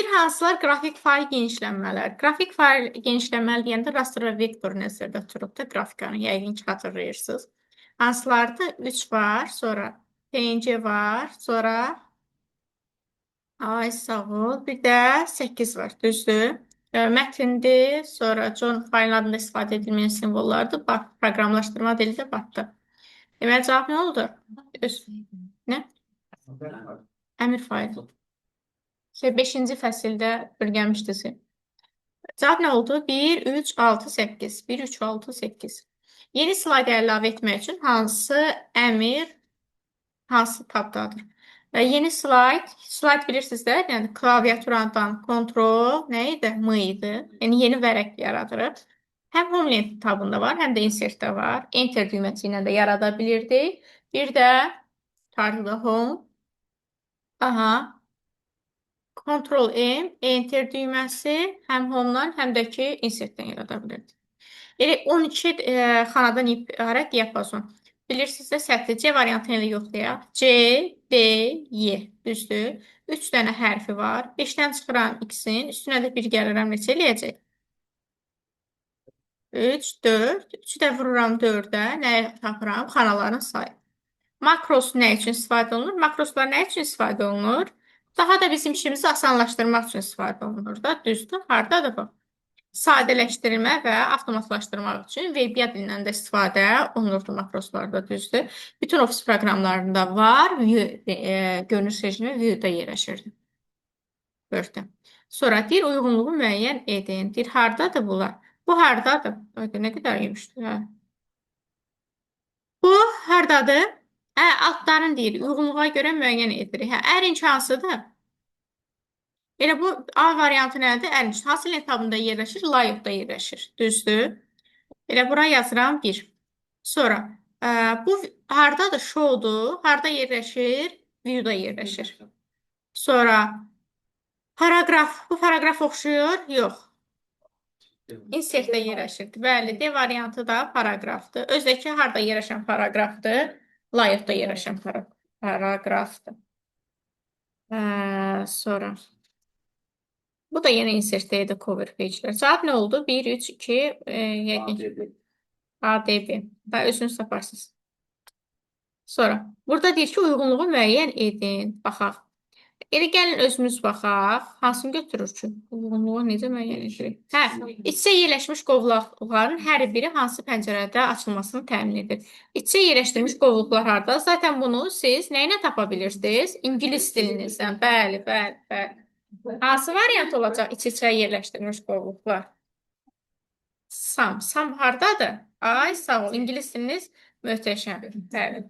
Bir hansılar qrafik fail genişlənmələr. Qrafik fail genişlənməli deyəndə raster və vektor nəzərdə tutulub da qrafikanı yəqin ki, xatırlayırsınız. Hansılarda 3 var, sonra PNG var, sonra ay sağ ol, bir də 8 var, düzdür? Mətindir, sonra John failin adında istifadə edilməyən simvollardır. Bax, proqramlaşdırma dili də batdı. Deməli, cavab nə oldu? Nə? Əmir faili. 5-ci fəsildə öyrənmişdiniz. Cavab nə oldu? 1, 3, 6, 8. 1, 3, 6, 8. Yeni slayd əlavə etmək üçün hansı əmr, hansı tabdadır? Yeni slayd bilirsiniz də, yəni klaviaturadan kontrol nə idi? M idi. Yəni yeni vərəq yaradırıq. Həm Homeland tabında var, həm də insertdə var. Enter düyməsi ilə də yarada bilirdik. Bir də tarixdə home. Aha. Ctrl M, Enter düyməsi həm home-dan, həm də ki insert-dən yarada bilirdik. Elə 12 xanadan ibarət diapazon. Bilirsiniz də sətli C variantını ilə yoxlayaq. C, D, Y. Düzdür. 3 dənə hərfi var. 5-dən çıxıram X-in. Üstünə də 1 gəlirəm. Neçə eləyəcək? 3, 4. 3-ü də vururam 4-ə. Nəyə tapıram? Xanaların sayı. Makros nə üçün istifadə olunur? Makroslar nə üçün istifadə olunur? Daha da bizim işimizi asanlaşdırmaq üçün istifadə olunur da. Düzdür. Hardadır bu? Sadələşdirmə və avtomatlaşdırmaq üçün VBA dilindən də istifadə olunurdu makroslarda, düzdür. Bütün ofis proqramlarında var. Görünüş rejimi View-da yerləşirdi. Word-də. Sonra deyir, uyğunluğu müəyyən edin. Deyir, hardadır bunlar? Bu hardadır? Nə qədər yemişdir? Hə. Bu hardadır? Altların deyir, uyğunluğa görə müəyyən edirik. Əgər inki hansıdır? Elə bu A variantı nədir? Ərmiş. Hansı lent tabında yerləşir? Layıqda yerləşir. Düzdür. Elə bura yazıram 1. Sonra bu hardadır? Show'dur. Harda yerləşir? View'da yerləşir. Sonra paragraf. Bu paragraf oxşuyur? Yox. Insertdə yerləşir. Bəli, D variantı da paragrafdır. Özdəki harda yerləşən paragrafdır? Layıqda yerləşən paragrafdır. Sonra bu da yenə insertdə idi cover page-lər. Cavab nə oldu? 1, 3, 2, yəqin. ADB. Özünüz taparsınız. Sonra, burada deyir ki, uyğunluğu müəyyən edin. Baxaq. Elə gəlin özümüz baxaq. Hansını götürür ki? Uyğunluğu necə müəyyən edirik? İç-içə yerləşmiş qovluqların hər biri hansı pəncərədə açılmasını təmin edir. İç-içə yerləşdirilmiş qovluqlar harda? Zaten bunu siz nə ilə tapa bilirsiniz? İngilis dilinizdən. Bəli, bəli, bəli. Hansı variant olacaq iç-içə yerləşdirilmiş qovluqlar? Sam hardadır? Ay, sağ ol. İngilis diliniz möhtəşəm. Bəli.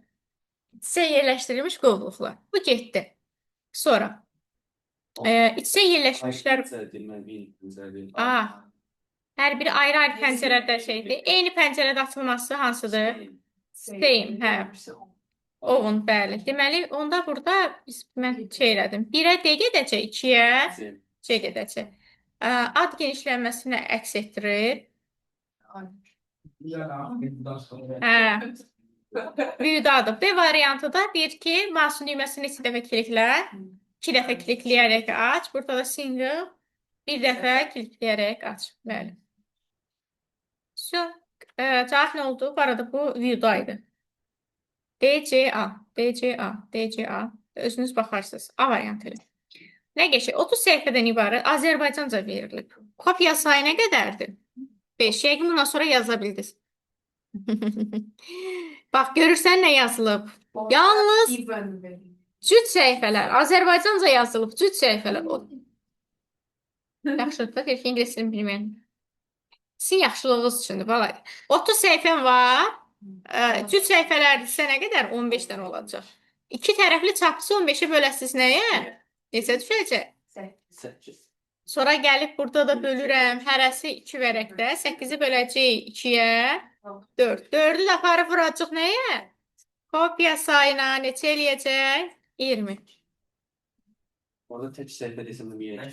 İç-içə yerləşdirilmiş qovluqlar. Bu getdi. Sonra iç-içə yerləşmişlər. Hər biri ayrı-ayrı pəncərədə şeydir. Eyni pəncərədə açılması hansıdır? Same, Oven, bəli. Deməli, onda burada mən şey elədim. 1-ə D gedəcək, 2-yə C gedəcək. Ad genişlənməsinə əks etdirir. View'dadır. B variantı da deyir ki, mouse'un düyməsini 2 dəfə kliklə. 2 dəfə klikləyərək aç. Burada da single 1 dəfə klikləyərək aç. Bəli. Cavab nə oldu? Bu arada bu View'daydı. DCA, DCA, DCA. Özünüz baxarsınız. A variantı ilə. Nə geçir? 30 səhifədən ibarət Azərbaycanca verilib. Kopya sayı nə qədərdir? 5. Yəqin bundan sonra yaza bildiniz. Bax, görürsən nə yazılıb? Yalnız cüt səhifələr. Azərbaycanca yazılıb. Cüt səhifələr. Yaxşıdır da, deyir ki, ingilis dilini bilməyən. Sizin yaxşılığınız üçündür, balay. 30 səhifən var. Cüt səhifələrdirsə nə qədər? 15 dənə olacaq. 2 tərəfli çapısı 15-ə böləsiz nəyə? Neçə düşəcək? 8. Sonra gəlib burada da bölürəm. Hərəsi 2 vərəqdə. 8-i böləcək 2-yə. 4. 4-ü də aparıb vuracaq nəyə? Kopya sayına neçə eləyəcək? 20. Orada tek səhifə desən bir yerə.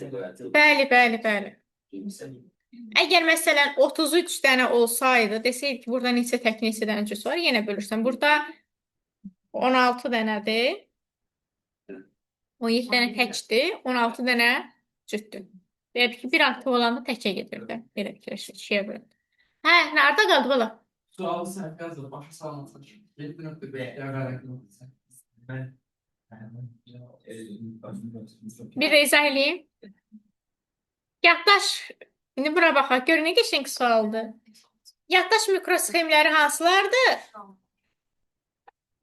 Bəli, bəli, bəli. Əgər məsələn 33 dənə olsaydı, desəydik ki, burada neçə tək neçə dənə cüs var, yenə bölürsən. Burada 16 dənədir. 17 dənə təkdir, 16 dənə Cütdür. Deyir ki, bir aktiv olanda təkə gedirdi. Belə fikirləşir, ikiyə bölündü. Hə, nerede qaldı bala? Sualı səhv yazılıb, başa salmasın. 7.B Ben Bir də izah eləyim. Yaddaş, indi bura baxaq, gör nə qəşəng sualdır. Yaddaş mikrosxemləri hansılardır?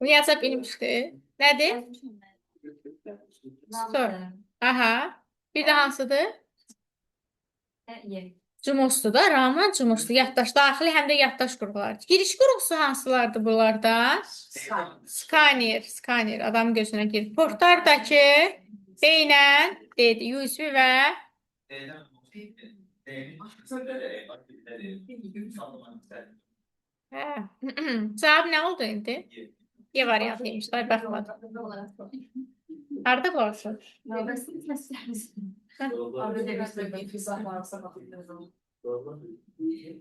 Yaza bilmişdi. Nədir? Sor. Aha. Bir də hansıdır? Cumosdur da, Rahman cumosdur. Yaddaş daxili həm də yaddaş qurğulardır. Giriş qurğusu hansılardır bunlarda? Skaner. Adam gözünə girir. Portlardakı beynən dedi, USB və hə. Cavab nə oldu indi? Y variantıymış. Ay baxmadım. Harda qoyursun?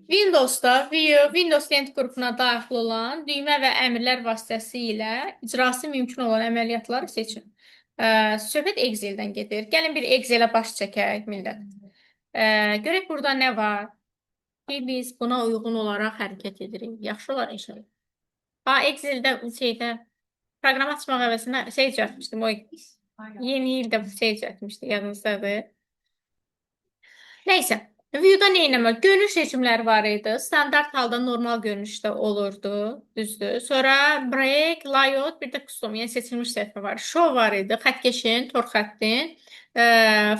Windows'da Windows lent qrupuna daxil olan düymə və əmrlər vasitəsilə icrası mümkün olan əməliyyatları seçin. Söhbət Excel'dən gedir. Gəlin bir Excel'ə baş çəkək, millət. Görək burada nə var? Ki biz buna uyğun olaraq hərəkət edirik. Yaxşı olar inşallah. Excel'də proqram açmaq əvəzinə düzəltmişdim. O yeni ildə düzəltmişdi, yadınızdadır. Neyse. View'da neynəmək? Görünüş seçimləri var idi. Standart halda normal görünüşdə olurdu. Düzdür. Sonra break, layout, bir də custom, yəni seçilmiş səhifə var. Show var idi. Xəttkeşin, tor xəttin,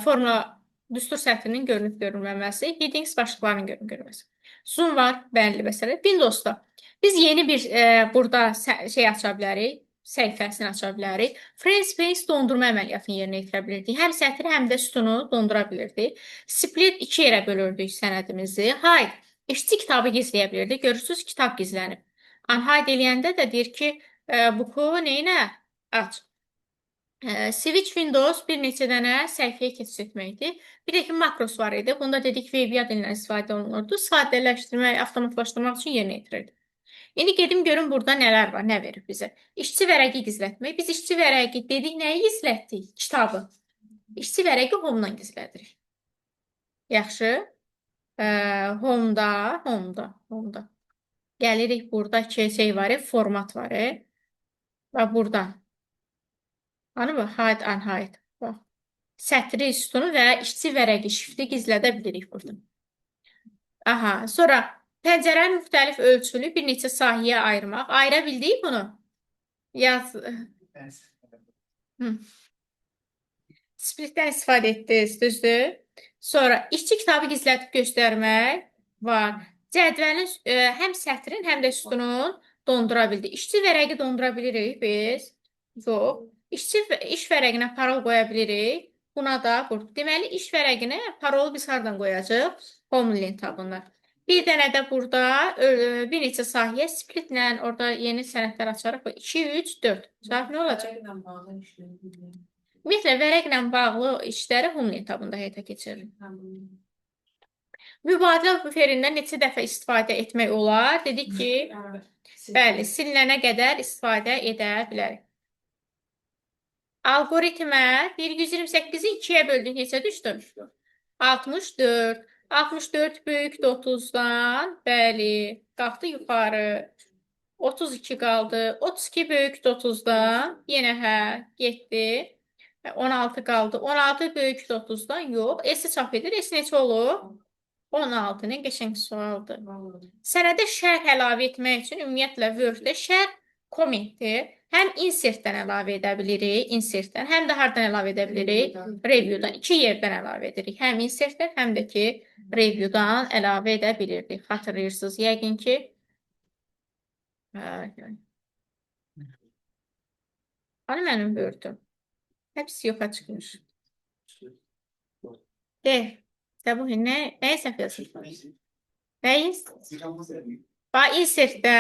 formula, düstur sətrinin görünüb görünməməsi, headings başlıqlarının görünüb görünməsi. Zoom var, bəlli məsələ. Windows'da biz yeni bir burada şey aça bilərik. Səhifəsini aça bilərik. Frame space dondurma əməliyyatını yerinə yetirə bilirdik. Həm sətri, həm də sütunu dondura bilirdik. Split 2 yerə bölürdük sənədimizi. Hide, işçi kitabı gizləyə bilirdik. Görürsünüz, kitab gizlənib. Unhide eləyəndə də deyir ki, buku neynə? Aç. Switch Windows bir neçə dənə səhifəyə keçid etməkdir. Bir də ki, makros var idi. Bunda dedik VBA dilindən istifadə olunurdu. Sadələşdirmək, avtomatlaşdırmaq üçün yerinə yetirirdik. İndi gedim görün burada nələr var, nə verir bizə. İşçi vərəqi gizlətmək. Biz işçi vərəqi dedik, nəyi gizlətdik? Kitabı. İşçi vərəqi home-dan gizlədirik. Yaxşı. Home-da. Gəlirik buradakı şey var, format var. Və buradan. Hani bu? Hide, unhide. Bax. Sətri, sütunu və işçi vərəqi şifti gizlədə bilirik buradan. Aha, sonra pəncərənin müxtəlif ölçülü bir neçə sahəyə ayırmaq. Ayıra bildik bunu? Yaz. Splitdən istifadə etdiniz, düzdür? Sonra işçi kitabı gizlədib göstərmək var. Cədvəlin həm sətrin, həm də sütunun dondura bildik. İşçi vərəqi dondura bilirik biz? Yox. İş vərəqinə parol qoya bilirik. Buna da burada. Deməli, iş vərəqinə parolu biz hardan qoyacaq? Home link tabından. Bir dənə də burada bir neçə sahəyə splitlə orada yeni sənədlər açarıq. 2, 3, 4. Cavab nə olacaq? Ümumiyyətlə, vərəqlə bağlı işləri home link tabında həyata keçiririk. Mübadilə buferindən neçə dəfə istifadə etmək olar? Dedik ki, bəli, silinənə qədər istifadə edə bilərik. Algoritmə 128-i 2-yə böldük. Neçə düşdü? 64. 64 böyükdür 30-dan. Bəli, qalxdı yuxarı. 32 qaldı. 32 böyükdür 30-dan. Yenə hə, getdi. 16 qaldı. 16 böyükdür 30-dan. Yox. S-i çap edir. S neçə olur? 16. Nə qəşəng sualdır. Sənədə şərh əlavə etmək üçün ümumiyyətlə Word-də şərh kommentdir. Həm insertdən əlavə edə bilirik, insertdən, həm də hardan əlavə edə bilirik? Review'dan, 2 yerdən əlavə edirik. Həm insertdən, həm də ki, review'dan əlavə edə bilirdik. Xatırlayırsınız, yəqin ki. Hani mənim Word-üm? Hepsi yoxa çıxmış. De bu nəyə səhv yazılır? Nəyiz? Bax, insertdə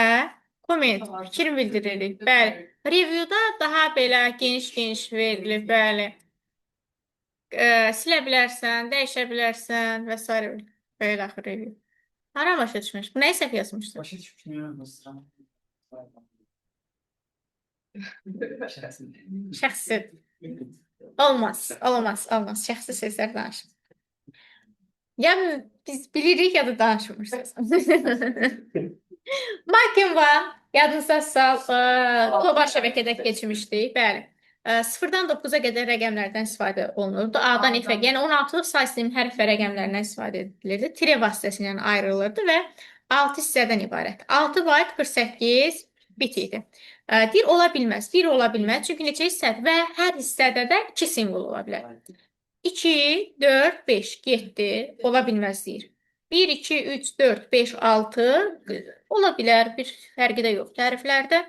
comment, fikir bildiririk. Bəli. Review'da daha belə geniş verilir. Bəli. Silə bilərsən, dəyişə bilərsən və s. Belə axı review. Hara başa düşmüş? Bu nəyə səhv yazmışdır? Başa düşmüyorum. Şəxsi. Olmaz. Şəxsi sözlər danışın. Ya biz bilirik ya da danışmırsınız. Makin yadınızda sal, qlobal şəbəkədə keçmişdik. Bəli. 0-dan 9-a qədər rəqəmlərdən istifadə olunurdu. A-dan F-ə, yəni 16-lıq say sistemi hərf və rəqəmlərindən istifadə edilirdi. Tire vasitəsilə ayrılırdı və 6 hissədən ibarət. 6 byte 48 bit idi. Dir ola bilməz. 1 ola bilməz. Çünki neçə hissədir və hər hissədə də 2 simvol ola bilər. 2, 4, 5, 7 ola bilməz deyir. 1, 2, 3, 4, 5, 6 ola bilər. Bir fərqi də yoxdur hərflərdə.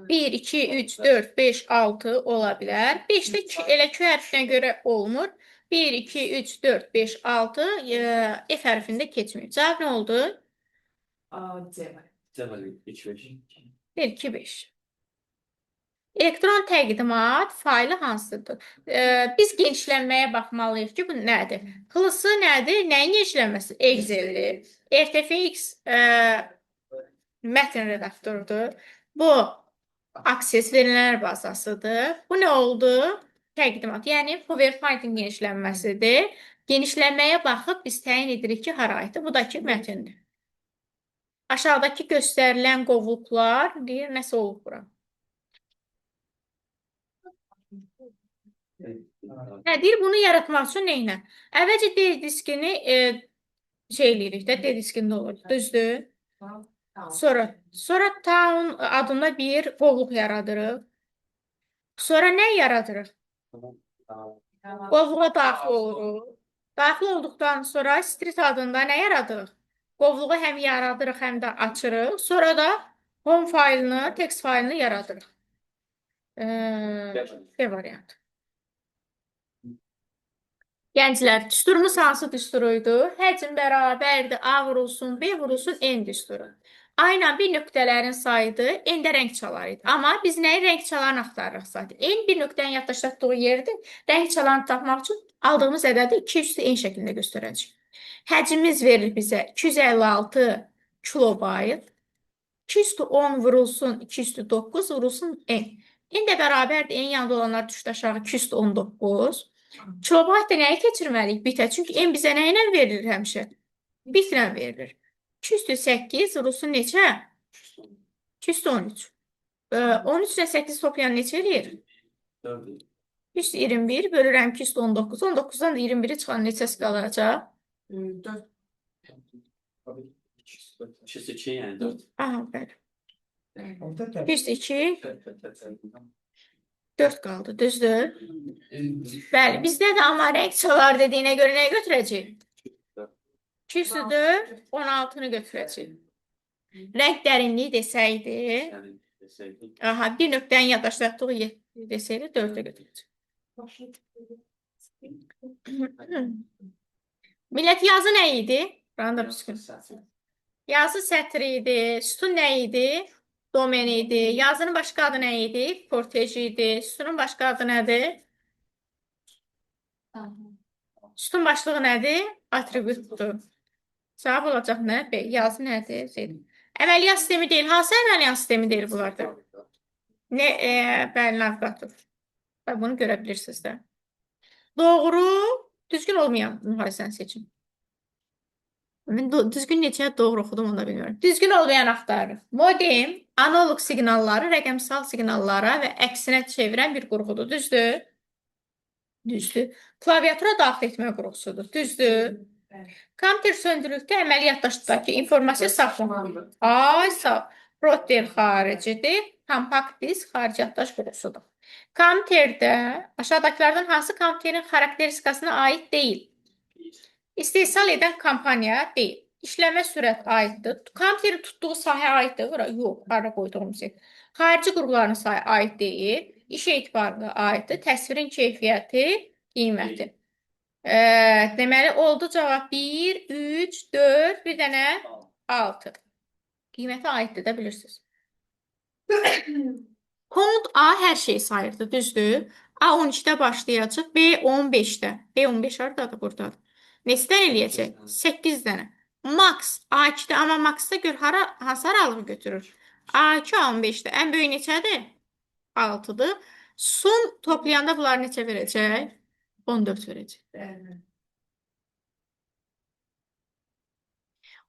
1, 2, 3, 4, 5, 6 ola bilər. 5-də elə Q hərfinə görə olmur. 1, 2, 3, 4, 5, 6 F hərfində keçmir. Cavab nə oldu? C. Cəbəli 3-5. 1, 2, 5. Elektron təqdimat faylı hansıdır? Biz genişlənməyə baxmalıyıq ki, bu nədir? Xlısı nədir? Nəyin genişlənməsi? Excel'dir. RTFX mətn redaktorudur. Bu Access verilənlər bazasıdır. Bu nə oldu? Təqdimat, yəni PowerPoint-in genişlənməsidir. Genişlənməyə baxıb biz təyin edirik ki, hara aiddir? Bu da ki, mətndir. Aşağıdakı göstərilən qovluqlar deyir, nəsə olub bura. Nə deyir? Bunu yaratmaq üçün neynə? Əvvəlcə D diskini şey eləyirik də, D diskində olur. Düzdür? Sonra town adında bir qovluq yaradırıq. Sonra nə yaradırıq? Qovluğa daxil oluruq. Daxil olduqdan sonra street adında nə yaradırıq? Qovluğu həm yaradırıq, həm də açırıq. Sonra da home faylını, text faylını yaradırıq. B variantı. Gənclər, düsturumuz hansı düsturuydu? Həcm bərabərdir A vurulsun, B vurulsun, N düsturu. A ilə bir nöqtələrin sayıdır, N-də rəng çalar idi. Amma biz nəyi rəng çalarını axtarırıq zaten. N bir nöqtənin yaddaşlatdığı yerdir. Rəng çalarını tapmaq üçün aldığımız ədədi 2 üstü N şəklində göstərəcək. Həcmimiz verir bizə 256 kilobayt. 2 üstü 10 vurulsun, 2 üstü 9 vurulsun N. N də bərabərdir, N yanında olanlar düşdü aşağı 2 üstü 19. Kilobaytda nəyi keçirməliyik? Bitə. Çünki M bizə nə ilə verilir həmişə? Bitlə verilir. 2 üstü 8 vurulsun neçə? 2 üstü 13. 13 ilə 8 toplayan neçə eləyir? 4. 2 üstü 21 bölürəm 2 üstü 19. 19-dan da 21-i çıxan neçəsi qalacaq? 4. 2 2 yəni 4. Aha, bəli. 2 üstü 2, 4 qaldı, düzdür? Bəli, bizdə də amma rəng çalar dediyinə görə nəyə götürəcək? 2 üstü 4, 16-nı götürəcək. Rəng dərinliyi desəydi, Yəni desəydik. aha, bir nöqtənin yaddaşlatdığı yer desəydi, 4-ə götürəcək. Millət yazı nə idi? Buranı da püskün. Yazı sətri idi. Sütun nə idi? Domen idi. Yazının başqa adı nə idi? Kortej idi. Sütunun başqa adı nədir? Sütun başlığı nədir? Atributdur. Cavab olacaq nə? B. Yazı nədir? Z. Əməliyyat sistemi deyil. Hansı əməliyyat sistemi deyil bunlarda? Nə? Bəli, navigator. Bunu görə bilirsiniz də. Doğru, düzgün olmayan müharizəni seçin. Mən düzgün neçə doğru oxudum onu da bilmirəm. Düzgün olmayan axtarırıq. Modem analog siqnalları rəqəmsal siqnallara və əksinə çevirən bir qurğudur. Düzdür? Düzdür. Klaviatura daxil etmə qurğusudur. Düzdür? Kompüter söndürükdə əməliyyatdaşdakı informasiya saxlanılır. Ay sağ. Router xaricidir. Kompakt disk xarici yaddaş qurğusudur. Kompüterdə aşağıdakılardan hansı kompüterin xarakteristikasına aid deyil? İstehsal edən kampaniya deyil. İşləmə sürət aiddir. Kompüterin tutduğu sahə aiddir. Yox, hara qoyduğumuz yer. Xarici qurğuların sayı aid deyil. İş etibarına aiddir. Təsvirin keyfiyyəti, qiyməti. Deməli, oldu cavab 1, 3, 4, bir dənə 6. Qiyməti aiddir də bilirsiniz. Kod A hər şeyi sayırdı, düzdür? A 12-də başlayacaq, B 15-də. B 15 haradadır, buradadır. Neçədən eləyəcək? 8 dənə. Max A2-də, amma Max-da gör hansı aralığı götürür? A2 15-də. Ən böyük neçədir? 6-dır. Son toplayanda bunlar neçə verəcək? 14 verəcək.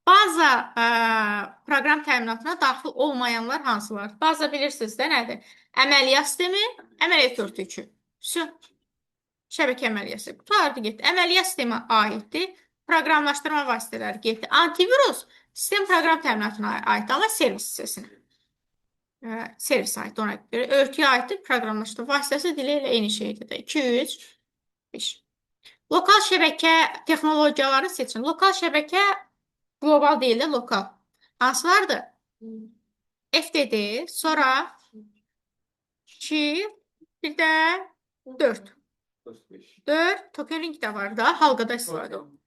Baza proqram təminatına daxil olmayanlar hansılar? Baza bilirsiniz də nədir? Əməliyyat sistemi, əməliyyat örtükü. Şəbəkə əməliyyatı. Qutardı getdi. Əməliyyat sistemə aiddir. Proqramlaşdırma vasitələri getdi. Antivirus sistem proqram təminatına aiddir, amma servis hissəsinə. Servis aid ona görə. Örtüyə aiddir, proqramlaşdırma vasitəsi dili ilə eyni şeydir də. 2, 3, 5. Lokal şəbəkə texnologiyaları seçin. Lokal şəbəkə qlobal deyil də, lokal. Hansılardır? FTD, sonra 2, bir də 4. 4, token ring də var da, halqada istifadə olunur.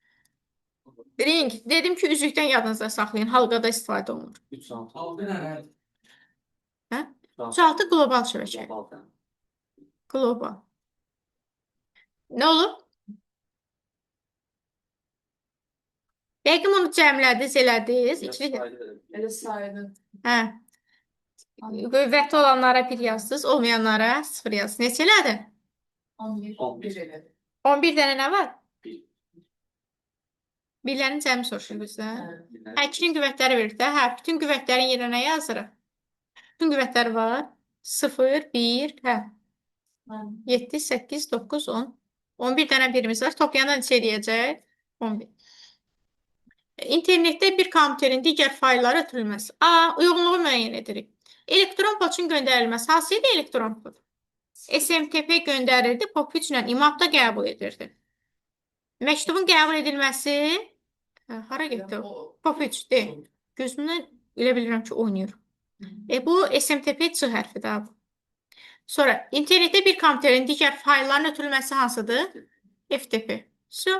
Ring, dedim ki, üzükdən yadınızda saxlayın, halqada istifadə olunur. 3-6. Altı nə? Hə? 3-6 qlobal şəbəkə. Qlobal. Nə olub? Yəqin bunu cəmlədiniz, elədiniz. Elə saydı. Hə. Qüvvətli olanlara 1 yazdınız, olmayanlara 0 yazdınız. Neçə elədi? 11. 11. 1 elədi. 11 dənə nə var? Bir. Birlərin cəmi soruşur bizdən. Hə. Hə, 2-nin qüvvətləri verir də. Hə, bütün qüvvətlərin yerinə nə yazırıq? Bütün qüvvətlər var. 0, 1, hə. 7, 8, 9, 10. 11 dənə birimiz var. Toplayanda neçə eləyəcək? 11. İnternetdə bir kompüterin digər fayllara ötürülməsi. A, uyğunluğu müəyyən edirik. Elektron poçun göndərilməsi. Hansı idi elektron poç? SMTP göndərirdi, POP3 ilə IMAP-da qəbul edirdi. Məktubun qəbul edilməsi hara getdi? POP3 deyil. Gözümdən elə bilirəm ki, oynayır. Bu SMTP C hərfi də bu. Sonra internetdə bir kompüterin digər faylların ötürülməsi hansıdır? FTP. So,